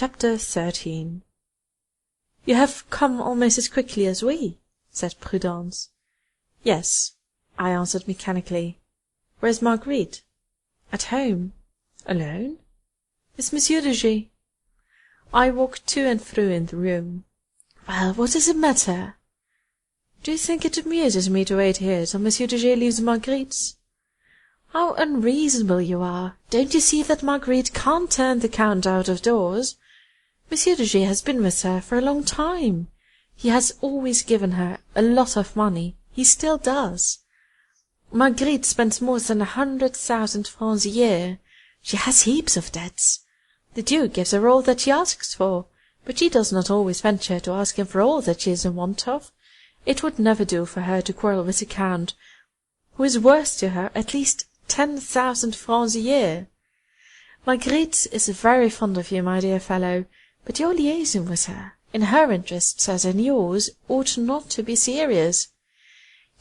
Chapter 13 "You have come almost as quickly as we," said Prudence. "Yes," I answered mechanically. "Where is Marguerite?" "At home." "Alone?" "Is Monsieur de G—" I walked to and fro in the room. "Well, what is the matter?" "Do you think it amuses me to wait here till Monsieur de G leaves Marguerite's?" "How unreasonable you are! Don't you see that Marguerite can't turn the Count out of doors? Monsieur de G has been with her for a long time. He has always given her a lot of money. He still does. Marguerite spends more than 100,000 francs a year. She has heaps of debts. The Duke gives her all that she asks for, but she does not always venture to ask him for all that she is in want of. It would never do for her to quarrel with the Count, who is worth to her at least 10,000 francs a year. Marguerite is very fond of you, my dear fellow, but your liaison with her, in her interests as in yours, ought not to be serious.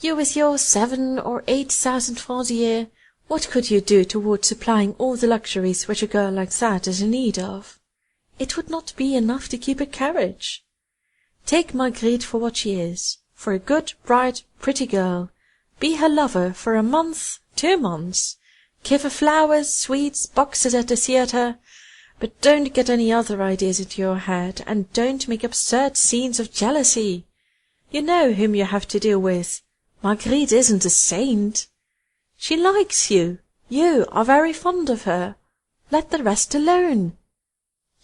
You with your 7,000 or 8,000 francs a year, what could you do towards supplying all the luxuries which a girl like that is in need of? It would not be enough to keep a carriage. Take Marguerite for what she is, for a good, bright, pretty girl. Be her lover for a month, 2 months. Give her flowers, sweets, boxes at the theatre, but don't get any other ideas into your head, and don't make absurd scenes of jealousy. You know whom you have to deal with. Marguerite isn't a saint. She likes you. You are very fond of her. Let the rest alone.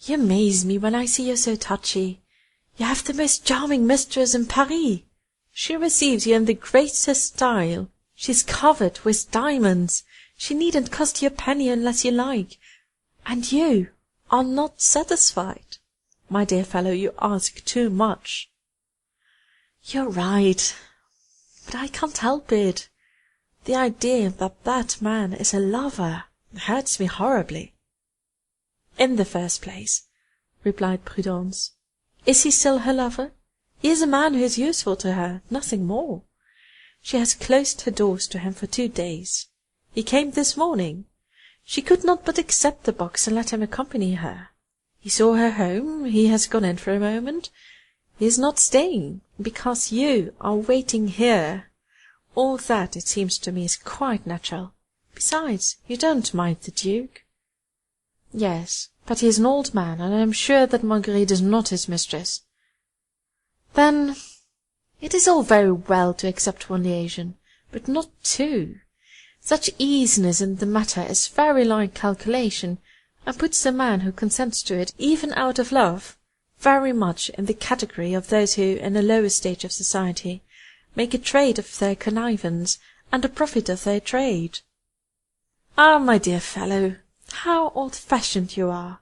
You amaze me when I see you so touchy. You have the most charming mistress in Paris. She receives you in the greatest style. She's covered with diamonds. She needn't cost you a penny unless you like. And you are not satisfied. My dear fellow, you ask too much." "You're right, but I can't help it. The idea that that man is a lover hurts me horribly." "In the first place," replied Prudence, "is he still her lover? He is a man who is useful to her, nothing more. She has closed her doors to him for 2 days. He came this morning. She could not but accept the box and let him accompany her. He saw her home. He has gone in for a moment. He is not staying, because you are waiting here. All that, it seems to me, is quite natural. Besides, you don't mind the Duke." "Yes, but he is an old man, and I am sure that Marguerite is not his mistress." "Then it is all very well to accept one liaison, but not 2. Such easiness in the matter is very like calculation, and puts the man who consents to it, even out of love, very much in the category of those who, in a lower stage of society, make a trade of their connivance, and a profit of their trade." "Ah, my dear fellow, how old-fashioned you are!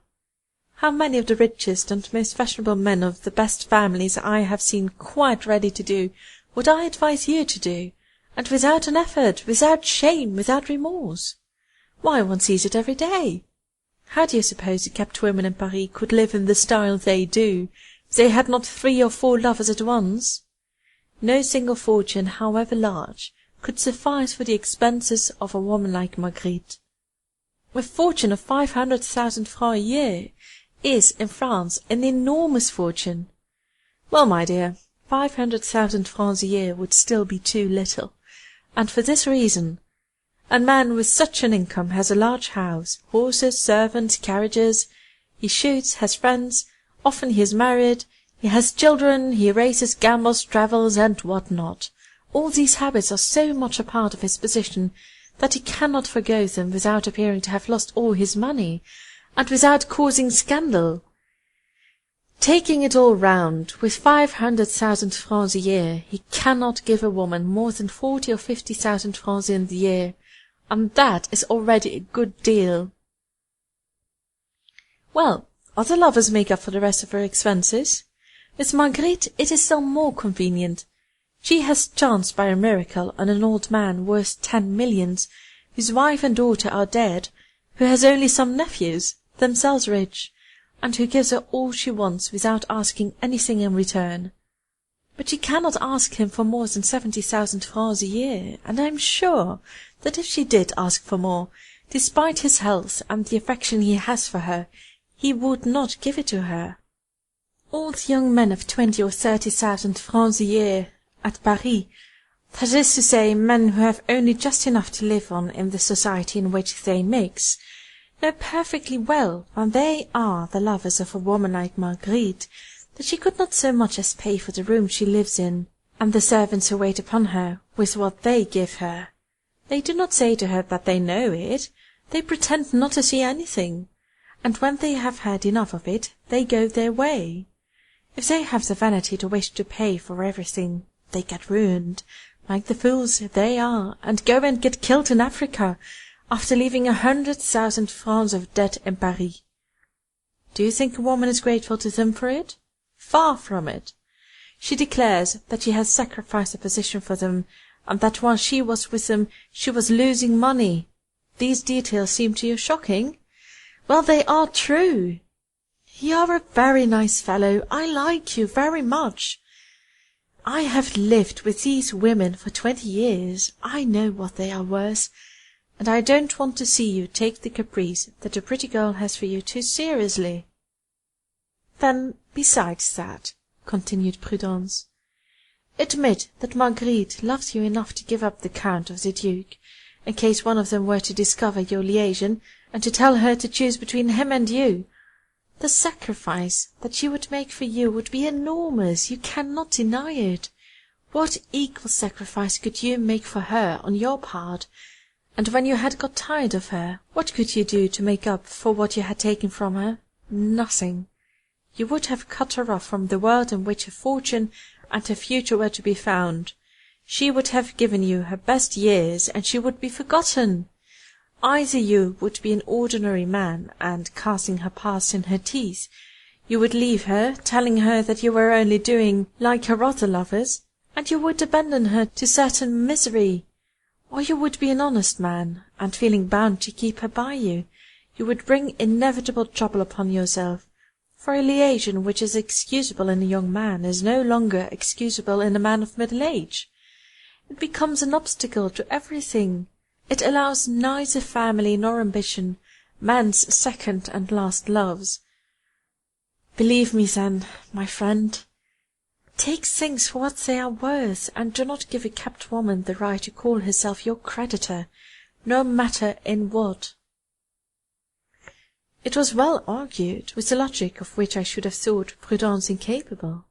How many of the richest and most fashionable men of the best families I have seen quite ready to do what I advise you to do, and without an effort, without shame, without remorse. Why, one sees it every day. How do you suppose the kept women in Paris could live in the style they do, if they had not 3 or 4 lovers at once? No single fortune, however large, could suffice for the expenses of a woman like Marguerite. A fortune of 500,000 francs a year is, in France, an enormous fortune. Well, my dear, 500,000 francs a year would still be too little, and for this reason. A man with such an income has a large house, horses, servants, carriages. He shoots, has friends, often he is married, he has children, he races, gambles, travels, and what not. All these habits are so much a part of his position that he cannot forego them without appearing to have lost all his money, and without causing scandal. Taking it all round, with 500,000 francs a year, he cannot give a woman more than 40 or 50,000 francs in the year, and that is already a good deal. Well, other lovers make up for the rest of her expenses. With Marguerite it is still more convenient. She has chanced by a miracle on an old man worth 10 millions, whose wife and daughter are dead, who has only some nephews, themselves rich, and who gives her all she wants without asking anything in return. But she cannot ask him for more than 70,000 francs a year, and I am sure that if she did ask for more, despite his health and the affection he has for her, he would not give it to her. All the young men of 20 or 30,000 francs a year at Paris, that is to say, men who have only just enough to live on in the society in which they mix, know perfectly well, when they are the lovers of a woman like Marguerite, that she could not so much as pay for the room she lives in, and the servants who wait upon her, with what they give her. They do not say to her that they know it, they pretend not to see anything, and when they have had enough of it, they go their way. If they have the vanity to wish to pay for everything, they get ruined, like the fools they are, and go and get killed in Africa, after leaving 100,000 francs of debt in Paris. Do you think a woman is grateful to them for it? Far from it. She declares that she has sacrificed her position for them, and that while she was with them she was losing money. These details seem to you shocking? Well, they are true. You are a very nice fellow. I like you very much. I have lived with these women for 20 years. I know what they are worth, and I don't want to see you take the caprice that a pretty girl has for you too seriously. Then, besides that, continued Prudence, admit that Marguerite loves you enough to give up the Count or the Duke, in case one of them were to discover your liaison, and to tell her to choose between him and you. The sacrifice that she would make for you would be enormous, you cannot deny it. What equal sacrifice could you make for her on your part? And when you had got tired of her, what could you do to make up for what you had taken from her? Nothing. You would have cut her off from the world in which her fortune and her future were to be found. She would have given you her best years, and she would be forgotten. Either you would be an ordinary man, and, casting her past in her teeth, you would leave her, telling her that you were only doing like her other lovers, and you would abandon her to certain misery. Or you would be an honest man, and feeling bound to keep her by you, you would bring inevitable trouble upon yourself, for a liaison which is excusable in a young man is no longer excusable in a man of middle age. It becomes an obstacle to everything. It allows neither family nor ambition, man's second and last loves. Believe me, then, my friend, take things for what they are worth, and do not give a kept woman the right to call herself your creditor, no matter in what. It was well argued, with a logic of which I should have thought Prudence incapable.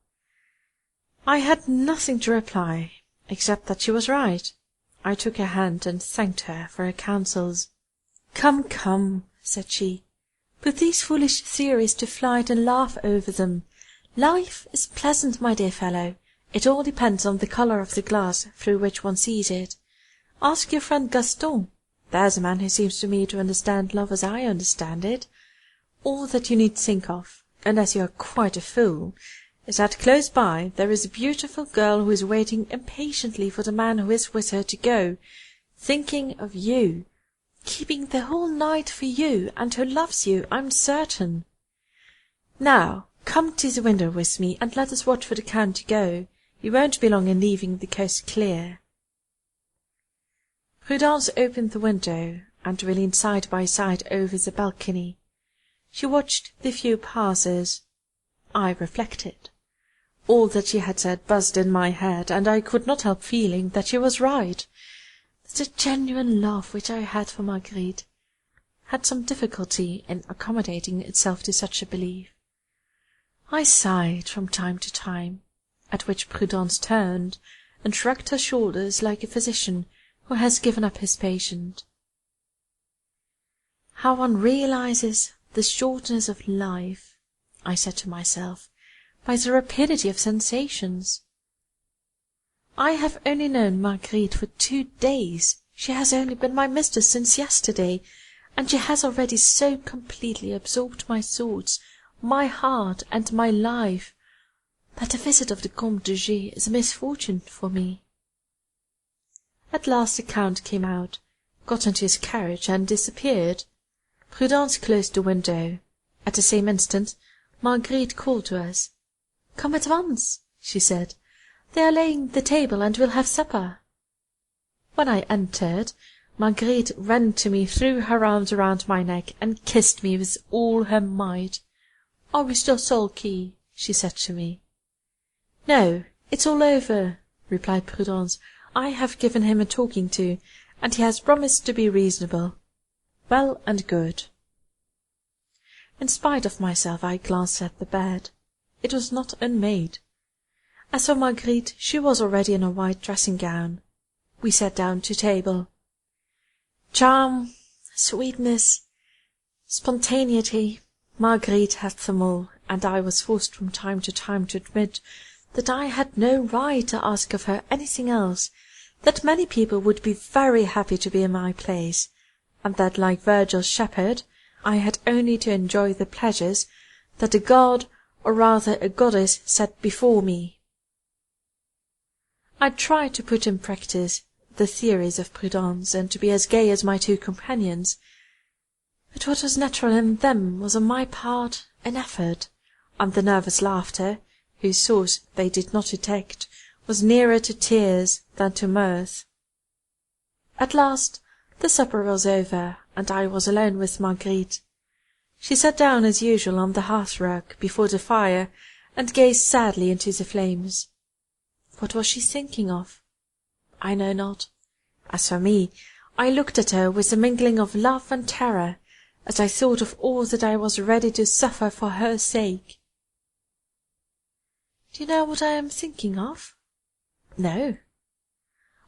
I had nothing to reply, except that she was right. I took her hand and thanked her for her counsels. "Come, come," said she, "put these foolish theories to flight and laugh over them. Life is pleasant, my dear fellow. It all depends on the colour of the glass through which one sees it. Ask your friend Gaston. There's a man who seems to me to understand love as I understand it. All that you need think of, unless you are quite a fool, is that close by there is a beautiful girl who is waiting impatiently for the man who is with her to go, thinking of you, keeping the whole night for you, and who loves you, I'm certain. Now, come to the window with me, and let us watch for the Count to go. You won't be long in leaving the coast clear." Prudence opened the window, and we leaned side by side over the balcony. She watched the few passers. I reflected. All that she had said buzzed in my head, and I could not help feeling that she was right. The genuine love which I had for Marguerite had some difficulty in accommodating itself to such a belief. I sighed from time to time, at which Prudence turned and shrugged her shoulders like a physician who has given up his patient. How one realizes the shortness of life, I said to myself, by the rapidity of sensations. I have only known Marguerite for 2 days. She has only been my mistress since yesterday, and she has already so completely absorbed my thoughts, my heart, and my life, that the visit of the Comte de G. is a misfortune for me. At last the Count came out, got into his carriage, and disappeared. Prudence closed the window. At the same instant, Marguerite called to us. "Come at once," she said. "They are laying the table, and we'll have supper." When I entered, Marguerite ran to me, threw her arms around my neck, and kissed me with all her might. "Are we still sulky?" she said to me. "No, it's all over," replied Prudence. "I have given him a talking to, and he has promised to be reasonable. Well and good." In spite of myself I glanced at the bed. It was not unmade. As for Marguerite, she was already in her white dressing-gown. We sat down to table. Charm, sweetness, spontaneity, Marguerite had them all, and I was forced from time to time to admit that I had no right to ask of her anything else, that many people would be very happy to be in my place, and that, like Virgil's shepherd, I had only to enjoy the pleasures that a god, or rather a goddess, set before me. I tried to put in practice the theories of Prudence, and to be as gay as my two companions, but what was natural in them was on my part an effort, and the nervous laughter, whose source they did not detect, was nearer to tears than to mirth. At last the supper was over, and I was alone with Marguerite. She sat down as usual on the hearth-rug before the fire, and gazed sadly into the flames. What was she thinking of? I know not. As for me, I looked at her with a mingling of love and terror, as I thought of all that I was ready to suffer for her sake. Do you know what I am thinking of? No.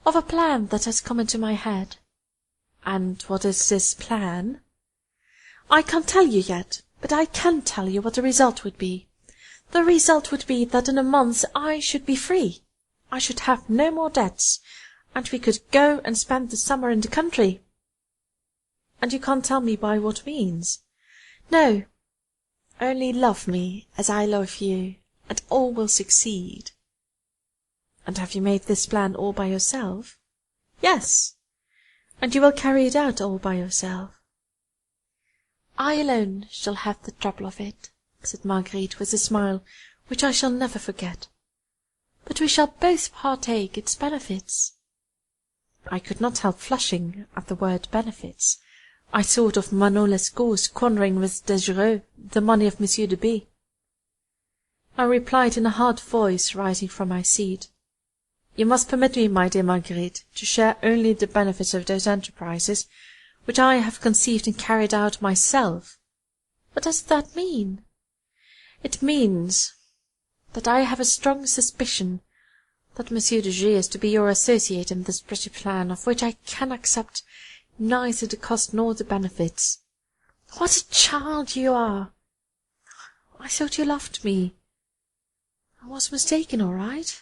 Of a plan that has come into my head. And what is this plan? I can't tell you yet, but I can tell you what the result would be. The result would be that in a month I should be free. I should have no more debts, and we could go and spend the summer in the country. And you can't tell me by what means? No. Only love me as I love you, and all will succeed. And have you made this plan all by yourself? Yes. And you will carry it out all by yourself. I alone shall have the trouble of it, said Marguerite with a smile which I shall never forget. But we shall both partake its benefits. I could not help flushing at the word benefits. I thought of Manon Lescaut squandering with Desireux the money of Monsieur de B. I replied in a hard voice, rising from my seat. You must permit me, my dear Marguerite, to share only the benefits of those enterprises which I have conceived and carried out myself. What does that mean? It means that I have a strong suspicion that Monsieur de G is to be your associate in this pretty plan, of which I can accept neither the cost nor the benefits. What a child you are! I thought you loved me. I was mistaken, all right.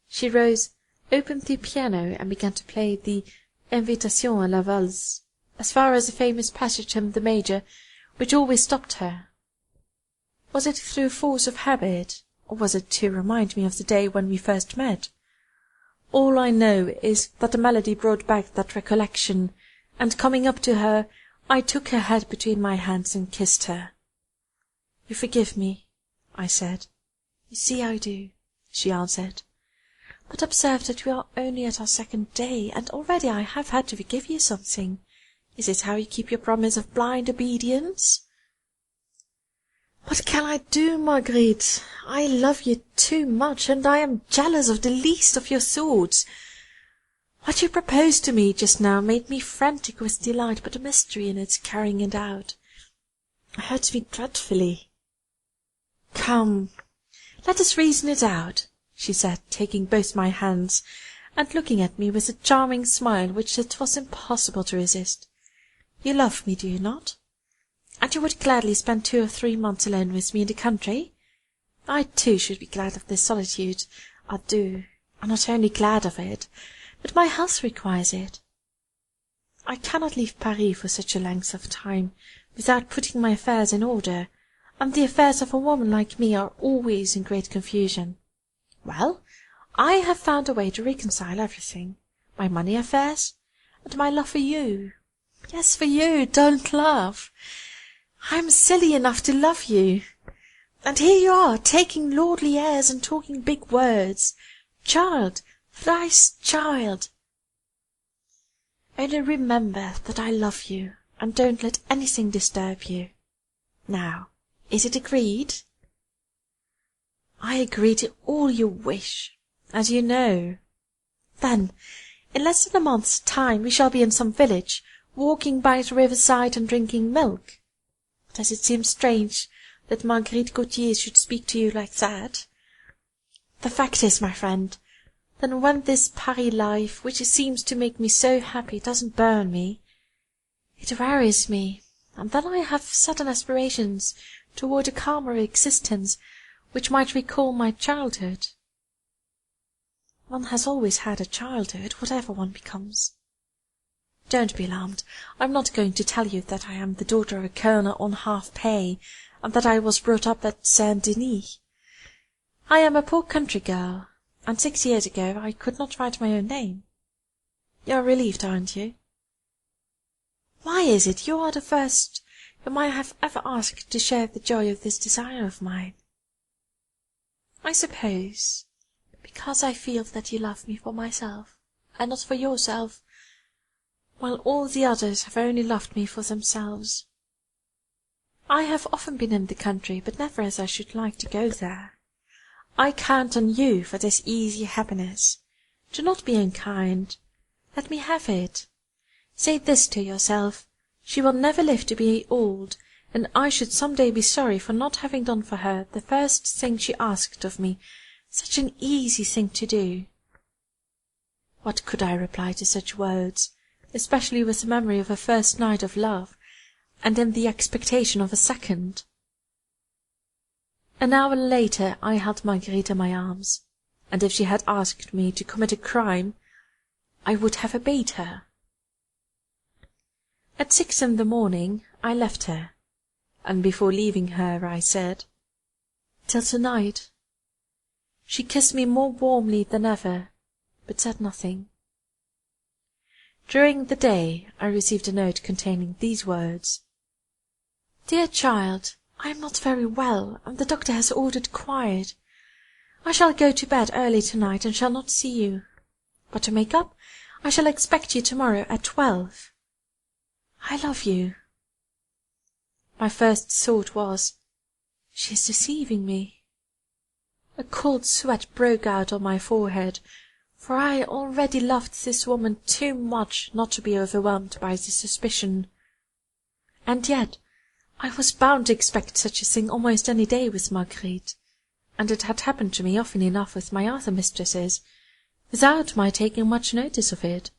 She rose, opened the piano, and began to play the Invitation à la Valse, as far as a famous passage in the major, which always stopped her. Was it through force of habit, or was it to remind me of the day when we first met? All I know is that the melody brought back that recollection, and coming up to her, I took her head between my hands and kissed her. You forgive me, I said. You see I do, she answered. But observe that we are only at our second day, and already I have had to forgive you something. Is this how you keep your promise of blind obedience? What can I do, Marguerite? I love you too much, and I am jealous of the least of your thoughts. What you proposed to me just now made me frantic with delight, but the mystery in its carrying it out hurts me dreadfully. Come, let us reason it out, she said, taking both my hands, and looking at me with a charming smile which it was impossible to resist. You love me, do you not? And you would gladly spend 2 or 3 months alone with me in the country? I too should be glad of this solitude. I do. I'm not only glad of it, but my health requires it. I cannot leave Paris for such a length of time without putting my affairs in order, and the affairs of a woman like me are always in great confusion. Well, I have found a way to reconcile everything, my money affairs, and my love for you. Yes, for you, don't laugh. I am silly enough to love you. And here you are, taking lordly airs and talking big words. Child, thrice child. Only remember that I love you, and don't let anything disturb you. Now, is it agreed?" "I agree to all you wish, as you know." "Then, in less than a month's time we shall be in some village, walking by the riverside and drinking milk. Does it seem strange that Marguerite Gautier should speak to you like that? The fact is, my friend, that when this Paris life, which seems to make me so happy, doesn't burn me, it wearies me, and then I have sudden aspirations toward a calmer existence which might recall my childhood. One has always had a childhood, whatever one becomes. Don't be alarmed. I'm not going to tell you that I am the daughter of a colonel on half-pay, and that I was brought up at Saint-Denis. I am a poor country girl, and 6 years ago I could not write my own name. You're relieved, aren't you? Why is it you are the first whom I have ever asked to share the joy of this desire of mine? I suppose because I feel that you love me for myself, and not for yourself, while all the others have only loved me for themselves. I have often been in the country, but never as I should like to go there. I count on you for this easy happiness. Do not be unkind. Let me have it. Say this to yourself: she will never live to be old, and I should some day be sorry for not having done for her the first thing she asked of me, such an easy thing to do. What could I reply to such words, especially with the memory of a first night of love, and in the expectation of a second? An hour later I held Marguerite in my arms, and if she had asked me to commit a crime, I would have obeyed her. At 6 in the morning I left her, and before leaving her I said, "Till to-night." She kissed me more warmly than ever, but said nothing. During the day I received a note containing these words: "Dear child, I am not very well, and the doctor has ordered quiet. I shall go to bed early to-night and shall not see you. But to make up, I shall expect you to-morrow at 12. I love you." My first thought was, she is deceiving me. A cold sweat broke out on my forehead, for I already loved this woman too much not to be overwhelmed by the suspicion. And yet I was bound to expect such a thing almost any day with Marguerite, and it had happened to me often enough with my other mistresses, without my taking much notice of it.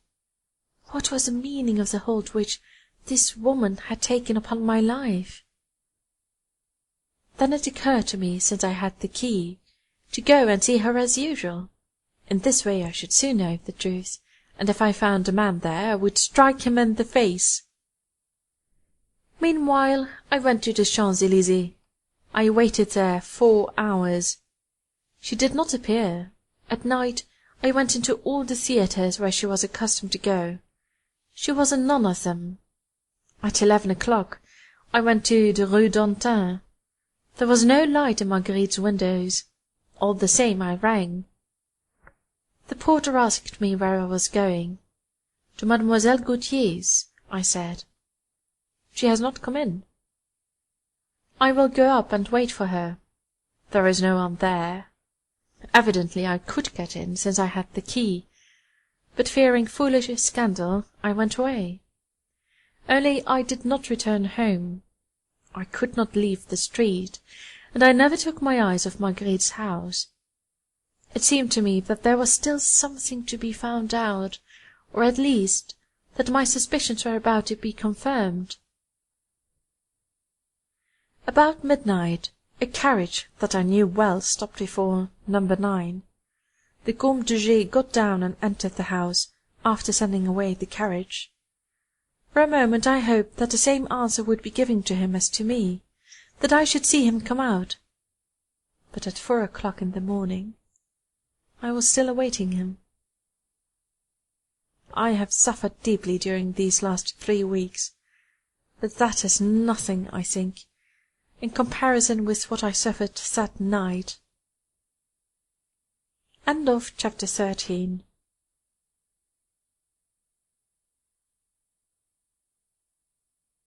What was the meaning of the hold which this woman had taken upon my life? Then it occurred to me, since I had the key, to go and see her as usual. In this way I should soon know the truth, and if I found a man there, I would strike him in the face. Meanwhile I went to the Champs-Élysées. I waited there 4 hours. She did not appear. At night I went into all the theatres where she was accustomed to go. She was in none of them. At 11 o'clock I went to the Rue d'Antin. There was no light in Marguerite's windows. All the same I rang. The porter asked me where I was going. "To Mademoiselle Gautier's," I said. "She has not come in." "I will go up and wait for her." There is no one there. Evidently I could get in, since I had the key, but fearing foolish scandal, I went away. Only I did not return home. I could not leave the street, and I never took my eyes off Marguerite's house. It seemed to me that there was still something to be found out, or at least that my suspicions were about to be confirmed. About midnight a carriage that I knew well stopped before number 9. The Comte de G. got down and entered the house, after sending away the carriage. For a moment I hoped that the same answer would be given to him as to me, that I should see him come out. But at 4 o'clock in the morning I was still awaiting him. I have suffered deeply during these last 3 weeks, but that is nothing, I think, in comparison with what I suffered that night. Chapter 13